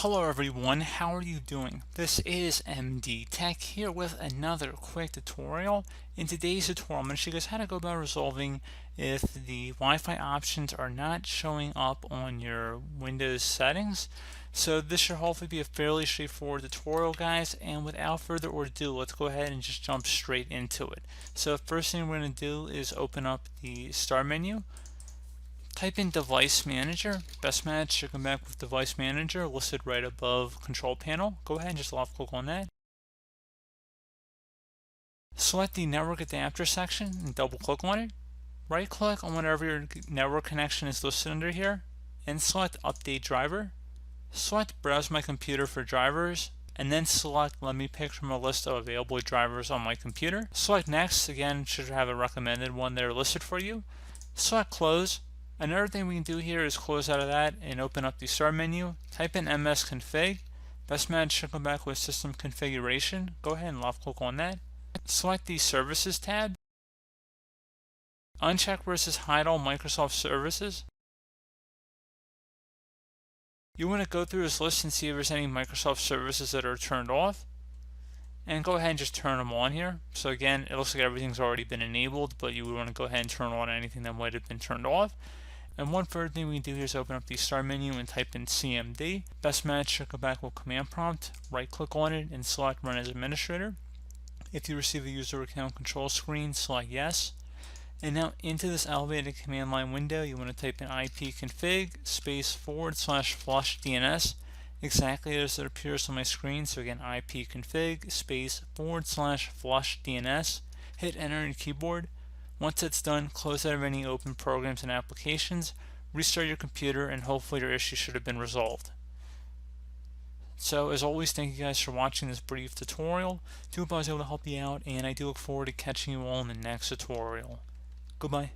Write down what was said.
Hello everyone, how are you doing? This is MD Tech here with another quick tutorial. In today's tutorial, I'm going to show you guys how to go about resolving if the Wi-Fi options are not showing up on your Windows settings. So this should hopefully be a fairly straightforward tutorial, guys, and without further ado, let's go ahead and just jump straight into it. So first thing we're going to do is open up the Start menu. Type in Device Manager. Best match should come back with Device Manager listed right above Control Panel. Go ahead and just left click on that. Select the Network Adapter section and double click on it. Right click on whatever your network connection is listed under here and select Update Driver. Select Browse My Computer for drivers and then select Let me pick from a list of available drivers on my computer. Select Next. Again, should have a recommended one there listed for you. Select Close. Another thing we can do here is close out of that and open up the Start menu. Type in msconfig. Best match should come back with System Configuration. Go ahead and left click on that. Select the Services tab. Uncheck where it says Hide All Microsoft Services. You want to go through this list and see if there's any Microsoft services that are turned off. And go ahead and just turn them on here. So again, it looks like everything's already been enabled, but you would want to go ahead and turn on anything that might have been turned off. And one further thing we can do here is open up the Start menu and type in CMD. Best match should go back with Command Prompt. Right click on it and select Run as Administrator. If you receive a user account control screen, select Yes. And now into this elevated command line window, you want to type in ipconfig /flush DNS. Exactly as it appears on my screen. So again, ipconfig /flush DNS. Hit enter on your keyboard. Once it's done, close out of any open programs and applications, restart your computer, and hopefully your issue should have been resolved. So as always, thank you guys for watching this brief tutorial. I hope I was able to help you out, and I do look forward to catching you all in the next tutorial. Goodbye.